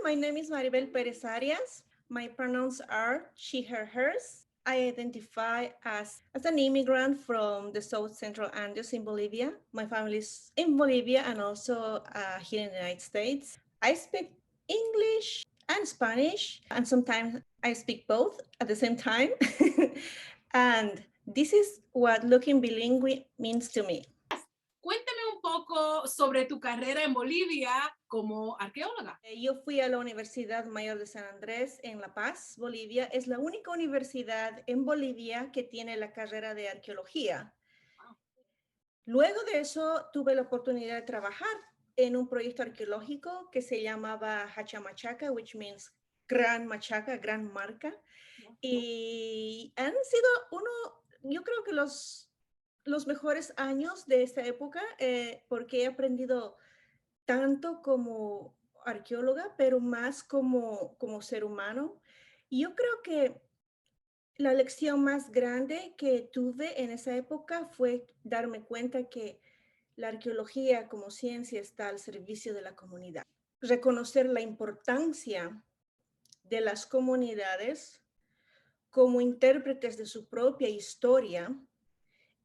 my name is Maribel Perez Arias. My pronouns are she, her, hers. I identify as an immigrant from the South Central Andes in Bolivia. My family is in Bolivia and also here in the United States. I speak English and Spanish, and sometimes I speak both at the same time. And this is what looking bilingual means to me. Cuéntame un poco sobre tu carrera en Bolivia como arqueóloga. Yo fui a la Universidad Mayor de San Andrés en La Paz, Bolivia. Es la única universidad en Bolivia que tiene la carrera de arqueología. Luego de eso tuve la oportunidad de trabajar en un proyecto arqueológico que se llamaba Hachamachaca, which means Gran Machaca, Gran Marca. Y han sido yo creo que los mejores años de esta época, porque he aprendido tanto como arqueóloga, pero más como ser humano. Y yo creo que la lección más grande que tuve en esa época fue darme cuenta que la arqueología como ciencia está al servicio de la comunidad. Reconocer la importancia de las comunidades como intérpretes de su propia historia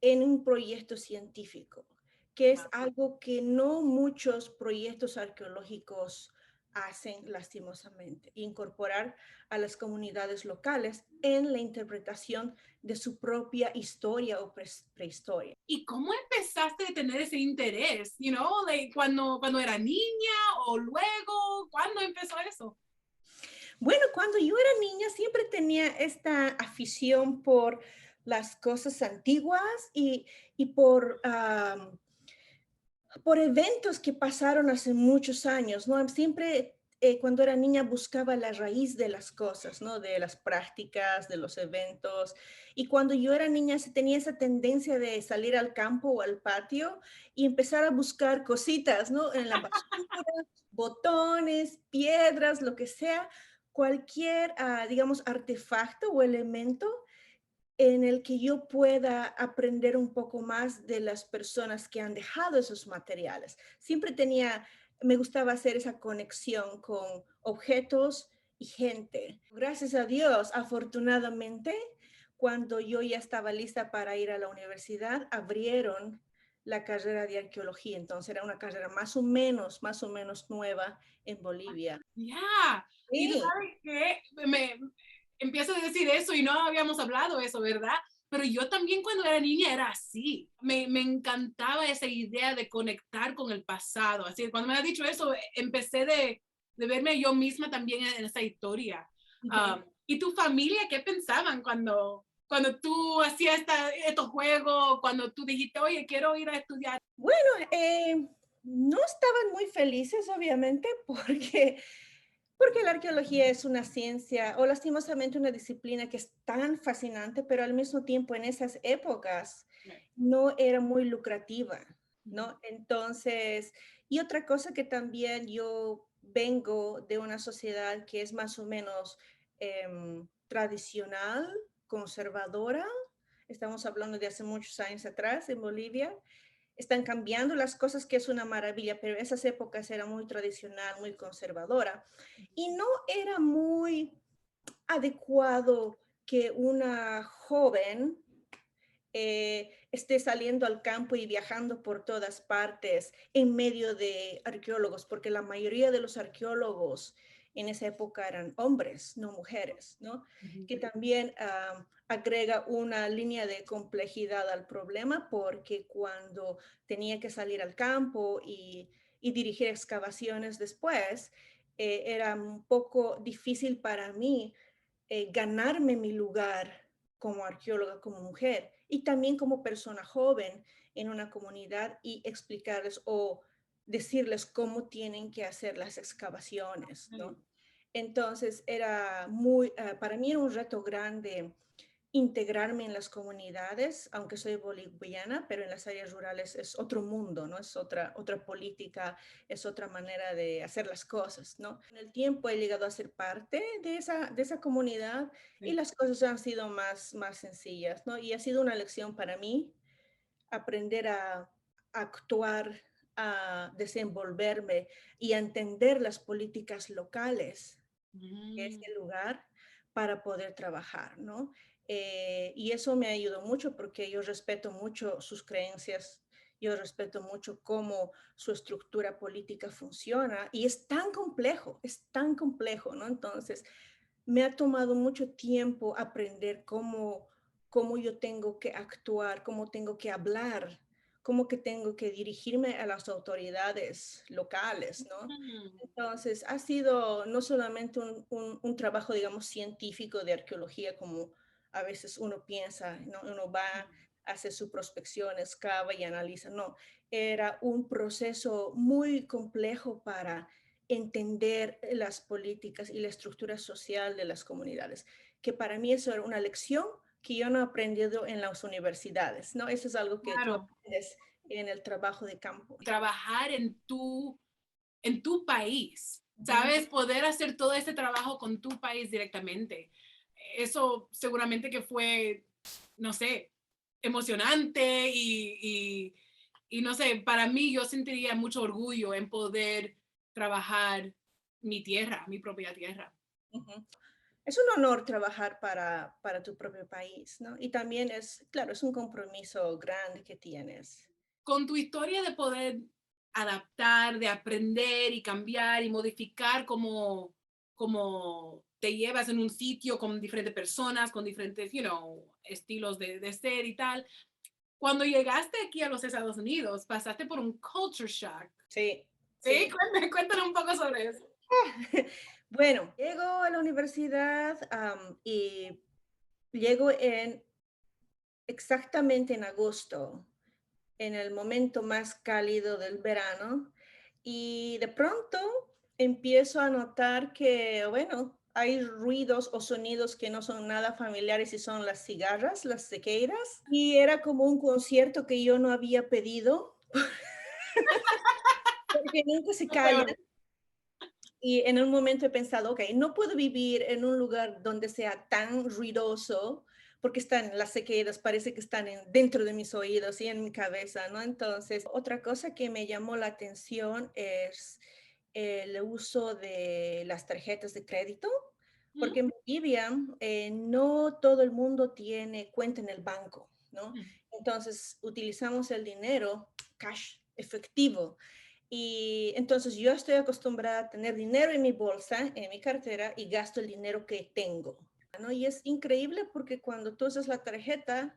en un proyecto científico, que es algo que no muchos proyectos arqueológicos hacen lastimosamente, incorporar a las comunidades locales en la interpretación de su propia historia o prehistoria. ¿Y cómo empezaste a tener ese interés? Like cuando era niña o luego, ¿cuándo empezó eso? Bueno, cuando yo era niña siempre tenía esta afición por las cosas antiguas y por eventos que pasaron hace muchos años, ¿no? Siempre cuando era niña buscaba la raíz de las cosas, ¿no? De las prácticas, de los eventos. Y cuando yo era niña tenía esa tendencia de salir al campo o al patio y empezar a buscar cositas, ¿no? En la basura, botones, piedras, lo que sea, cualquier, digamos, artefacto o elemento en el que yo pueda aprender un poco más de las personas que han dejado esos materiales. Me gustaba hacer esa conexión con objetos y gente. Gracias a Dios, afortunadamente, cuando yo ya estaba lista para ir a la universidad, abrieron la carrera de arqueología. Entonces era una carrera más o menos nueva en Bolivia. Ya, y tú Sí. sabes que me empiezo a decir eso y no habíamos hablado eso, ¿verdad? Pero yo también cuando era niña era así. Me encantaba esa idea de conectar con el pasado. Así que cuando me has dicho eso, empecé de verme yo misma también en esa historia. ¿Y tu familia qué pensaban cuando tú hacías estos juegos, cuando tú dijiste, oye, quiero ir a estudiar? Bueno, no estaban muy felices, obviamente, porque la arqueología es una ciencia o lastimosamente una disciplina que es tan fascinante, pero al mismo tiempo en esas épocas no era muy lucrativa, ¿no? Entonces, y otra cosa que también yo vengo de una sociedad que es más o menos tradicional, conservadora. Estamos hablando de hace muchos años atrás en Bolivia. Están cambiando las cosas, que es una maravilla, pero esas épocas era muy tradicional, muy conservadora, y no era muy adecuado que una joven esté saliendo al campo y viajando por todas partes en medio de arqueólogos, porque la mayoría de los arqueólogos en esa época eran hombres, no mujeres, ¿no? Que también agrega una línea de complejidad al problema, porque cuando tenía que salir al campo y dirigir excavaciones después, era un poco difícil para mí ganarme mi lugar como arqueóloga, como mujer y también como persona joven en una comunidad y explicarles o decirles cómo tienen que hacer las excavaciones, ¿no? Entonces para mí era un reto grande integrarme en las comunidades, aunque soy boliviana, pero en las áreas rurales es otro mundo, ¿no? Es otra política, es otra manera de hacer las cosas, ¿no? En el tiempo he llegado a ser parte de esa comunidad y las cosas han sido más sencillas, ¿no? Y ha sido una lección para mí aprender a actuar a desenvolverme y a entender las políticas locales de Mm, ese lugar para poder trabajar, ¿no? Y eso me ayudó mucho porque yo respeto mucho sus creencias, yo respeto mucho cómo su estructura política funciona y es tan complejo, ¿no? Entonces, me ha tomado mucho tiempo aprender cómo yo tengo que actuar, cómo tengo que hablar, cómo que tengo que dirigirme a las autoridades locales, ¿no? mm, Entonces, ha sido no solamente un trabajo, digamos, científico de arqueología, como a veces uno piensa, ¿no? Uno va, hace su prospección, excava y analiza. No, era un proceso muy complejo para entender las políticas y la estructura social de las comunidades, que para mí eso era una lección que yo no he aprendido en las universidades, ¿no? Eso es algo que tú claro, aprendes en el trabajo de campo. trabajar en tu país, Ujú. ¿sabes? Poder hacer todo este trabajo con tu país directamente. Eso seguramente que fue, no sé, emocionante y no sé, para mí yo sentiría mucho orgullo en poder trabajar mi tierra, mi propia tierra. Ujú. Es un honor trabajar para tu propio país, ¿no? Y también es, claro, es un compromiso grande que tienes. Con tu historia de poder adaptar, de aprender y cambiar y modificar como te llevas en un sitio con diferentes personas, con diferentes, estilos de ser y tal. Cuando llegaste aquí a los Estados Unidos, pasaste por un culture shock. Sí, Sí, sí. cuéntame un poco sobre eso. Bueno, llego a la universidad y llego exactamente en agosto, en el momento más cálido del verano, y de pronto empiezo a notar que, bueno, hay ruidos o sonidos que no son nada familiares y son las cigarras, las sequeiras, y era como un concierto que yo no había pedido, porque nunca se Lo callan. peor. Y en un momento he pensado, ok, no puedo vivir en un lugar donde sea tan ruidoso, porque están las sequeras, parece que están dentro de mis oídos y en mi cabeza, ¿no? Entonces, otra cosa que me llamó la atención es el uso de las tarjetas de crédito, ¿Mm? porque en Bolivia no todo el mundo tiene cuenta en el banco, ¿no? Entonces, utilizamos el dinero, cash, efectivo. Y entonces yo estoy acostumbrada a tener dinero en mi bolsa, en mi cartera, y gasto el dinero que tengo, ¿no? Y es increíble porque cuando tú usas la tarjeta,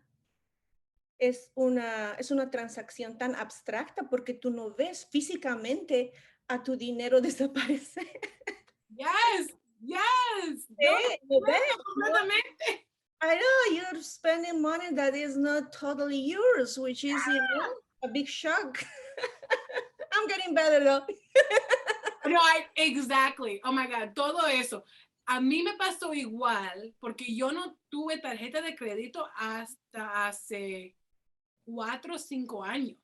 es una transacción tan abstracta porque tú no ves físicamente a tu dinero desaparecer. Yes, yes. No, Sí, lo ves, ¿no? completamente. I know you're spending money that is not totally yours, which is, a big shock. I'm getting better though. No, exactly. Oh my God, todo eso. A mí me pasó igual porque yo no tuve tarjeta de crédito hasta hace 4 o 5 años.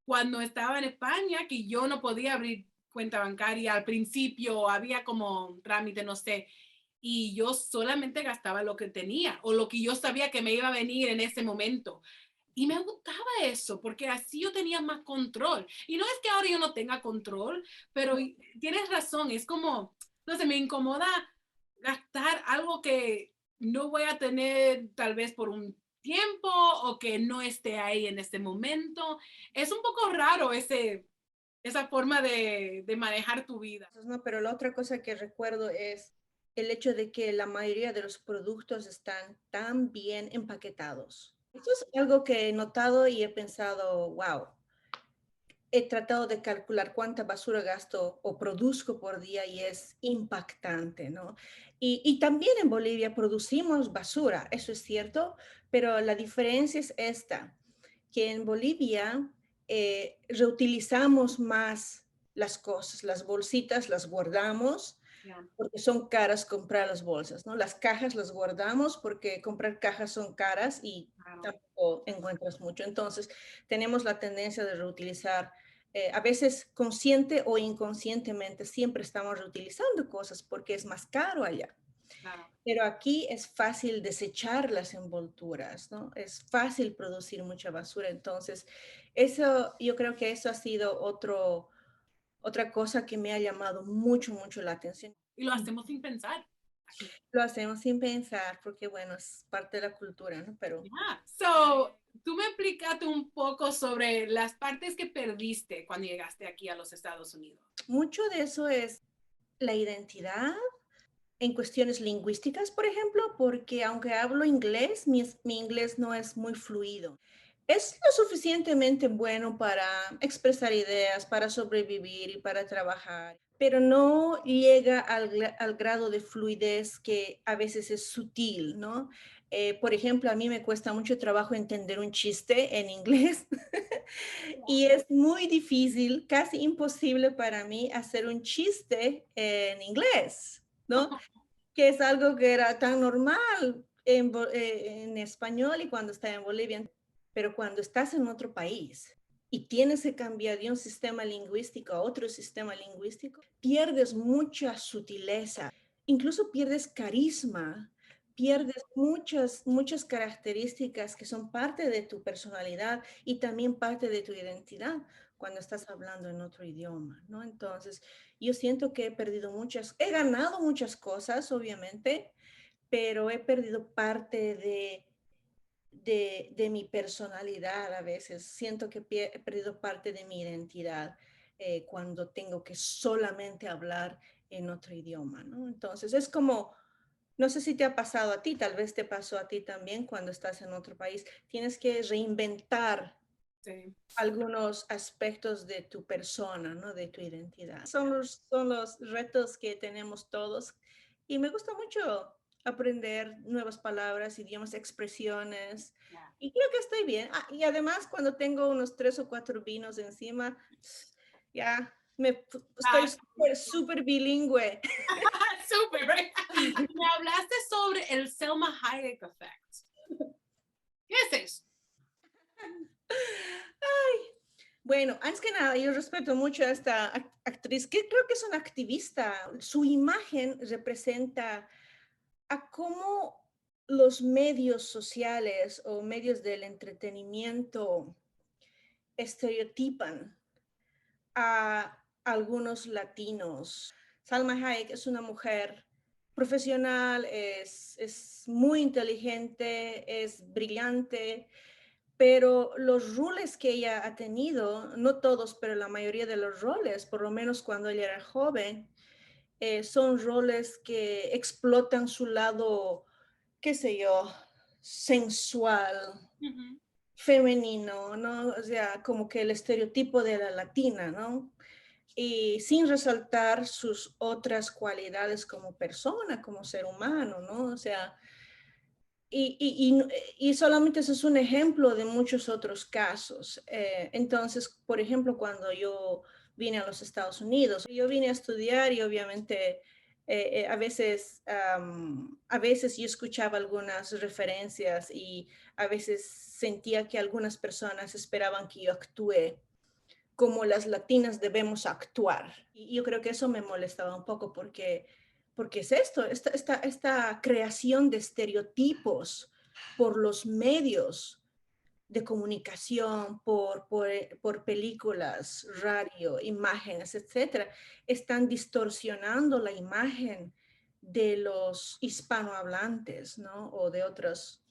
Cuando estaba en España, que yo no podía abrir cuenta bancaria al principio, había como un trámite, no sé, y yo solamente gastaba lo que tenía o lo que yo sabía que me iba a venir en ese momento. Y me gustaba eso, porque así yo tenía más control. Y no es que ahora yo no tenga control, pero tienes razón, es como, no sé, me incomoda gastar algo que no voy a tener tal vez por un tiempo o que no esté ahí en este momento. Es un poco raro esa forma de manejar tu vida. No, pero la otra cosa que recuerdo es el hecho de que la mayoría de los productos están tan bien empaquetados. Esto es algo que he notado y he pensado, wow, he tratado de calcular cuánta basura gasto o produzco por día y es impactante, ¿no? Y también en Bolivia producimos basura, eso es cierto, pero la diferencia es esta, que en Bolivia reutilizamos más las cosas, las bolsitas las guardamos Yeah, porque son caras comprar las bolsas, ¿no? Las cajas las guardamos porque comprar cajas son caras y claro. tampoco encuentras mucho. Entonces, tenemos la tendencia de reutilizar, a veces consciente o inconscientemente, siempre estamos reutilizando cosas porque es más caro allá. Claro. Pero aquí es fácil desechar las envolturas, ¿no? Es fácil producir mucha basura. Entonces, Eso, yo creo que eso ha sido otra cosa que me ha llamado mucho, mucho la atención. Y lo hacemos sin pensar aquí. Lo hacemos sin pensar porque, bueno, es parte de la cultura, ¿no? Pero Yeah. So, tú me explicaste un poco sobre las partes que perdiste cuando llegaste aquí a los Estados Unidos. mucho de eso es la identidad en cuestiones lingüísticas, por ejemplo, porque aunque hablo inglés, mi inglés no es muy fluido. Es lo suficientemente bueno para expresar ideas, para sobrevivir y para trabajar, pero no llega al grado de fluidez que a veces es sutil, ¿no? Por ejemplo, a mí me cuesta mucho trabajo entender un chiste en inglés y es muy difícil, casi imposible para mí hacer un chiste en inglés, ¿no? Que es algo que era tan normal en español y cuando estaba en Bolivia, pero cuando estás en otro país y tienes que cambiar de un sistema lingüístico a otro sistema lingüístico, pierdes mucha sutileza, incluso pierdes carisma, pierdes muchas características que son parte de tu personalidad y también parte de tu identidad cuando estás hablando en otro idioma, ¿no? Entonces, yo siento que he ganado muchas cosas, obviamente, pero he perdido parte de mi personalidad a veces. Siento que he perdido parte de mi identidad cuando tengo que solamente hablar en otro idioma, ¿no? Entonces, es como, no sé si te ha pasado a ti, tal vez te pasó a ti también cuando estás en otro país. Tienes que reinventar Sí. algunos aspectos de tu persona, ¿no? De tu identidad. Son los retos que tenemos todos y me gusta mucho aprender nuevas palabras, idiomas, expresiones Yeah. y creo que estoy bien. Ah, y además cuando tengo unos 3 o 4 vinos encima, ya estoy Ah, súper, súper bilingüe. súper, right? Me hablaste sobre el Selma Hayek effect. ¿Qué es eso? Bueno, antes que nada, yo respeto mucho a esta actriz, que creo que es una activista. Su imagen representa a cómo los medios sociales o medios del entretenimiento estereotipan a algunos latinos. Salma Hayek es una mujer profesional, es muy inteligente, es brillante, pero los roles que ella ha tenido, no todos, pero la mayoría de los roles, por lo menos cuando ella era joven, son roles que explotan su lado, qué sé yo, sensual, Ujú. femenino, ¿no? O sea, como que el estereotipo de la latina, ¿no? Y sin resaltar sus otras cualidades como persona, como ser humano, ¿no? O sea, y solamente eso es un ejemplo de muchos otros casos. Entonces, por ejemplo, cuando yo vine a los Estados Unidos, yo vine a estudiar y obviamente a veces yo escuchaba algunas referencias y a veces sentía que algunas personas esperaban que yo actúe como las latinas debemos actuar. Y yo creo que eso me molestaba un poco porque es esto, esta creación de estereotipos por los medios de comunicación, por películas, radio, imágenes, etcétera, están distorsionando la imagen de los hispanohablantes, ¿no? O de otros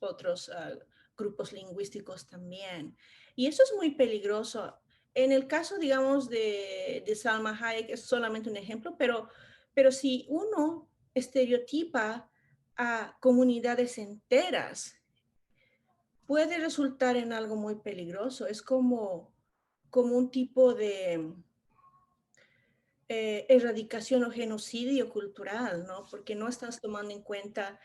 grupos lingüísticos también. Y eso es muy peligroso. En el caso, digamos, de Salma Hayek es solamente un ejemplo, pero si uno estereotipa a comunidades enteras, puede resultar en algo muy peligroso. Es como un tipo de erradicación o genocidio cultural, ¿no? Porque no estás tomando en cuenta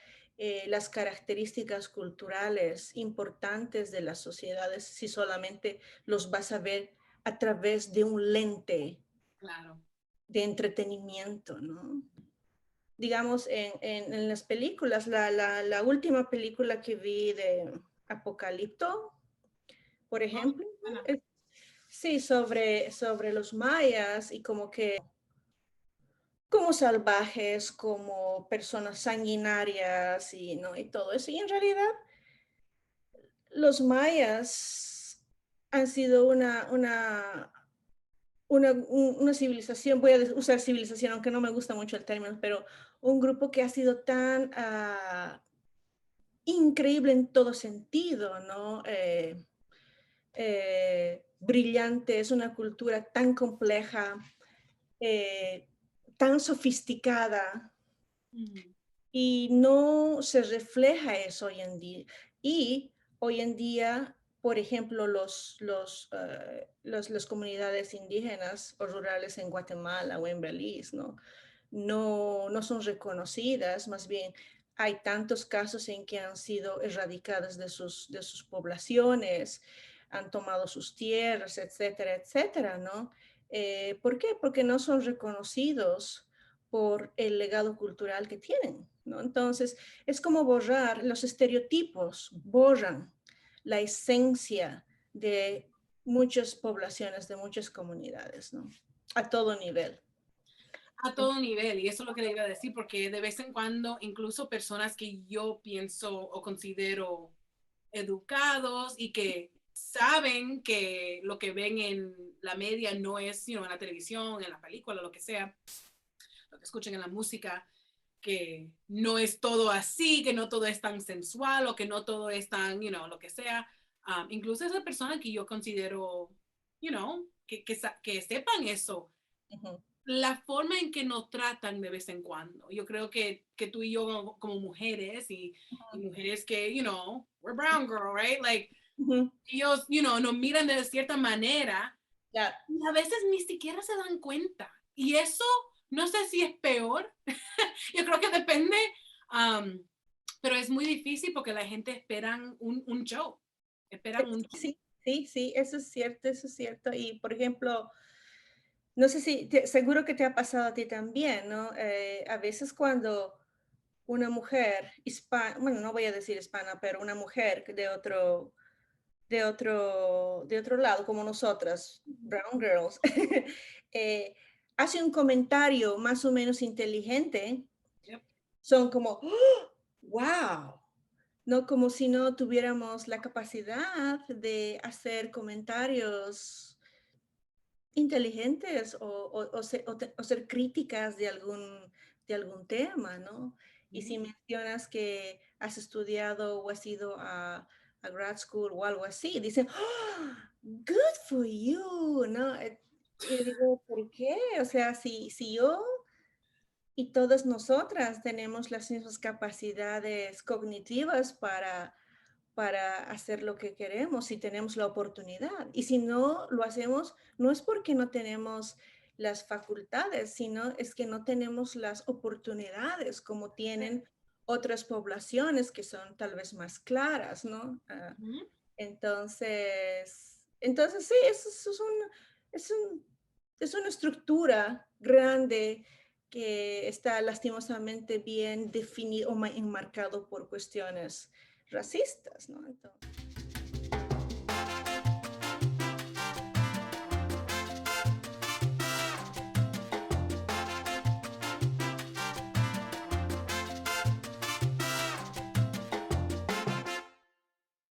las características culturales importantes de las sociedades si solamente los vas a ver a través de un lente Claro. de entretenimiento, ¿no? Digamos, en las películas, la última película que vi de Apocalipto, por Oh, ejemplo, Ana. sí, sobre los mayas y como salvajes, como personas sanguinarias y todo eso. Y en realidad los mayas han sido una civilización, voy a usar civilización, aunque no me gusta mucho el término, pero un grupo que ha sido tan increíble en todo sentido, ¿no? Brillante, es una cultura tan compleja, eh, tan sofisticada, y no se refleja eso hoy en día. Y hoy en día, por ejemplo, las comunidades indígenas o rurales en Guatemala o en Belice, ¿no? No son reconocidas, más bien hay tantos casos en que han sido erradicadas de sus poblaciones, han tomado sus tierras, etcétera, etcétera, ¿no? ¿Por qué? Porque no son reconocidos por el legado cultural que tienen, ¿no? Entonces, es como borrar los estereotipos, borran la esencia de muchas poblaciones, de muchas comunidades, ¿no? A todo nivel. A todo nivel, y eso es lo que le iba a decir, porque de vez en cuando, incluso personas que yo pienso o considero educados y que saben que lo que ven en la media no es, en la televisión, en la película, lo que sea, lo que escuchan en la música, que no es todo así, que no todo es tan sensual o que no todo es tan, lo que sea. Incluso esa persona que yo considero, que sepan eso, Ujú. la forma en que nos tratan de vez en cuando. Yo creo que tú y yo como mujeres y mujeres que, we're brown girl, right? Like, Ujú. ellos, nos miran de cierta manera Ya. y a veces ni siquiera se dan cuenta. Y eso, no sé si es peor. Yo creo que depende, um, pero es muy difícil porque la gente esperan un show. Esperan un show. Sí, sí, sí, eso es cierto, eso es cierto. Y, por ejemplo, no sé si, seguro que te ha pasado a ti también, ¿no? A veces cuando una mujer hispana, bueno, no voy a decir hispana, pero una mujer de otro lado, como nosotras, brown girls, eh, hace un comentario más o menos inteligente, Yep. son como, ¡oh! ¡Wow! No como si no tuviéramos la capacidad de hacer comentarios inteligentes o ser críticas de algún tema, ¿no? Y si mencionas que has estudiado o has ido a grad school o algo así, dicen, "Oh, good for you", ¿no? Y digo, ¿por qué? O sea, si yo y todas nosotras tenemos las mismas capacidades cognitivas para hacer lo que queremos si tenemos la oportunidad. Y si no lo hacemos, no es porque no tenemos las facultades, sino es que no tenemos las oportunidades como tienen otras poblaciones que son tal vez más claras, ¿no? Entonces sí, es un, es una estructura grande que está lastimosamente bien definido o enmarcado por cuestiones racistas, ¿no? Entonces,